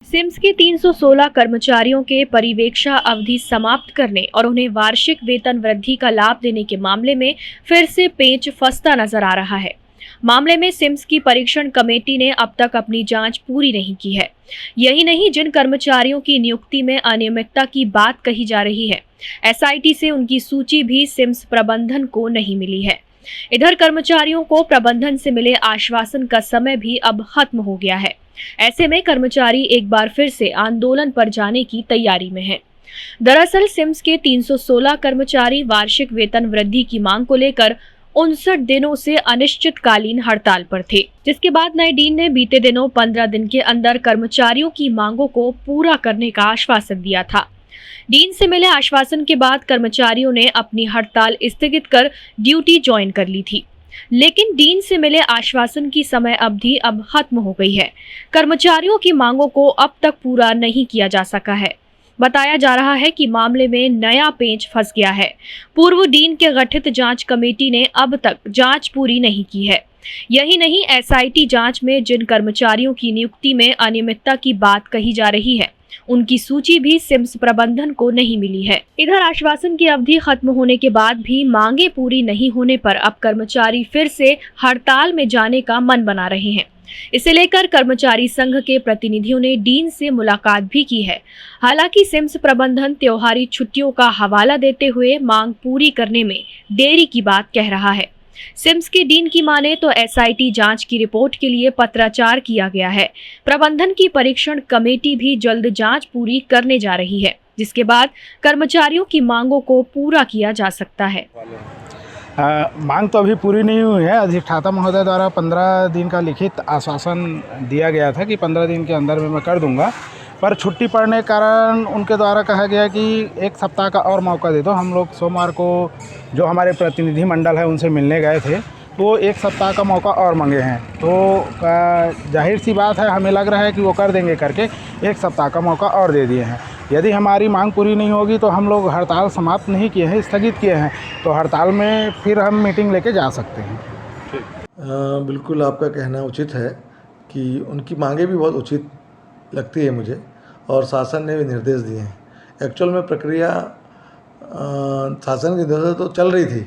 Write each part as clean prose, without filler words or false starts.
CIMS के 316 कर्मचारियों के परिवेक्षा अवधि समाप्त करने और उन्हें वार्षिक वेतन वृद्धि का लाभ देने के मामले में फिर से पेंच फंसता नजर आ रहा है। मामले में सिम्स की परीक्षण कमेटी ने अब तक अपनी जांच पूरी नहीं की है। यही नहीं, जिन कर्मचारियों की नियुक्ति में अनियमितता की बात कही जा रही है, एसआईटी से उनकी सूची भी सिम्स प्रबंधन को नहीं मिली है। इधर कर्मचारियों को प्रबंधन से मिले आश्वासन का समय भी अब खत्म हो गया है। ऐसे में कर्मचारी एक बार फिर से आंदोलन पर जाने की तैयारी में हैं। दरअसल सिम्स के 316 कर्मचारी वार्षिक वेतन वृद्धि की मांग को लेकर 59 दिनों से अनिश्चितकालीन हड़ताल पर थे, जिसके बाद नए डीन ने बीते दिनों 15 दिन के अंदर कर्मचारियों की मांगों को पूरा करने का आश्वासन दिया था। डीन से मिले आश्वासन के बाद कर्मचारियों ने अपनी हड़ताल स्थगित कर ड्यूटी ज्वाइन कर ली थी, लेकिन डीन से मिले आश्वासन की समय अवधि अब खत्म हो गई है। कर्मचारियों की मांगों को अब तक पूरा नहीं किया जा सका है। बताया जा रहा है कि मामले में नया पेंच फंस गया है। पूर्व डीन के गठित जांच कमेटी ने अब तक जांच पूरी नहीं की है। यही नहीं, एसआईटी जांच में जिन कर्मचारियों की नियुक्ति में अनियमितता की बात कही जा रही है, उनकी सूची भी सिम्स प्रबंधन को नहीं मिली है। इधर आश्वासन की अवधि खत्म होने के बाद भी मांगे पूरी नहीं होने पर अब कर्मचारी फिर से हड़ताल में जाने का मन बना रहे हैं। इसे लेकर कर्मचारी संघ के प्रतिनिधियों ने डीन से मुलाकात भी की है। हालांकि सिम्स प्रबंधन त्योहारी छुट्टियों का हवाला देते हुए मांग पूरी करने में देरी की बात कह रहा है। सिम्स के डीन की माने तो एसआईटी जांच की रिपोर्ट के लिए पत्राचार किया गया है। प्रबंधन की परीक्षण कमेटी भी जल्द जांच पूरी करने जा रही है, जिसके बाद कर्मचारियों की मांगों को पूरा किया जा सकता है। मांग तो अभी पूरी नहीं हुई है। अधिष्ठाता महोदय द्वारा 15 दिन का लिखित आश्वासन दिया गया था कि 15 दिन के अंदर में मैं कर दूंगा, पर छुट्टी पड़ने के कारण उनके द्वारा कहा गया कि एक सप्ताह का और मौका दे दो। हम लोग सोमवार को जो हमारे प्रतिनिधि मंडल है उनसे मिलने गए थे, तो एक सप्ताह का मौका और मांगे हैं। तो जाहिर सी बात है, हमें लग रहा है कि वो कर देंगे करके एक सप्ताह का मौका और दे दिए हैं। यदि हमारी मांग पूरी नहीं होगी तो हम लोग हड़ताल समाप्त नहीं किए हैं, स्थगित किए हैं, तो हड़ताल में फिर हम मीटिंग लेके जा सकते हैं। बिल्कुल आपका कहना उचित है कि उनकी मांगे भी बहुत उचित लगती है मुझे, और शासन ने भी निर्देश दिए हैं। एक्चुअल में प्रक्रिया शासन के निर्देश तो चल रही थी,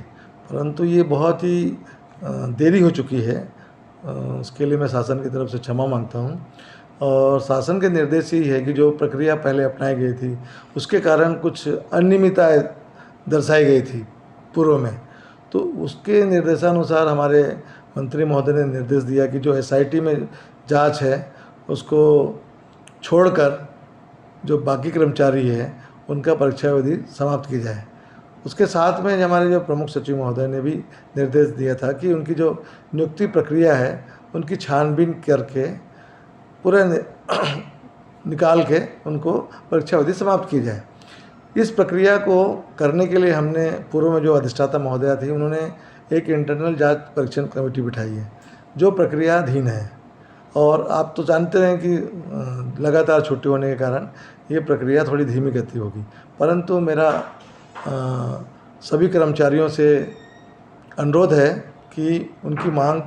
परंतु ये बहुत ही देरी हो चुकी है। उसके लिए मैं शासन की तरफ से क्षमा मांगता हूँ। और शासन के निर्देश यही है कि जो प्रक्रिया पहले अपनाई गई थी उसके कारण कुछ अनियमितताएँ दर्शाई गई थी पूर्व में, तो उसके निर्देशानुसार हमारे मंत्री महोदय ने निर्देश दिया कि जो एसआईटी में जांच है उसको छोड़कर जो बाकी कर्मचारी हैं उनका परीक्षा अवधि समाप्त की जाए। उसके साथ में हमारे जो प्रमुख सचिव महोदय ने भी निर्देश दिया था कि उनकी जो नियुक्ति प्रक्रिया है उनकी छानबीन करके पूरा निकाल के उनको परीक्षा अवधि समाप्त की जाए। इस प्रक्रिया को करने के लिए हमने पूर्व में जो अधिष्ठाता महोदया थी उन्होंने एक इंटरनल जांच परीक्षण कमेटी बिठाई है जो प्रक्रियाधीन है। और आप तो जानते हैं कि लगातार छुट्टी होने के कारण ये प्रक्रिया थोड़ी धीमी गति होगी, परंतु मेरा सभी कर्मचारियों से अनुरोध है कि उनकी मांग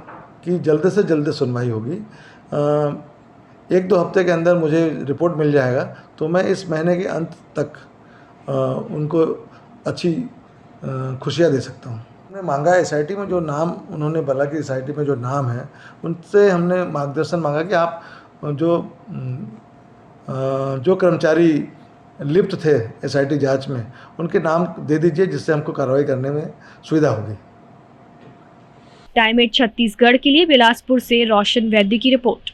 की जल्द से जल्द सुनवाई होगी। 1-2 हफ्ते के अंदर मुझे रिपोर्ट मिल जाएगा तो मैं इस महीने के अंत तक उनको अच्छी खुशियाँ दे सकता हूँ। हमने मांगा एसआईटी में जो नाम उन्होंने बोला कि एसआईटी में जो नाम है उनसे हमने मार्गदर्शन मांगा कि आप जो कर्मचारी लिप्त थे एसआईटी जांच में उनके नाम दे दीजिए, जिससे हमको कार्रवाई करने में सुविधा होगी। टाइम 8 छत्तीसगढ़ के लिए बिलासपुर से रोशन वैद्य की रिपोर्ट।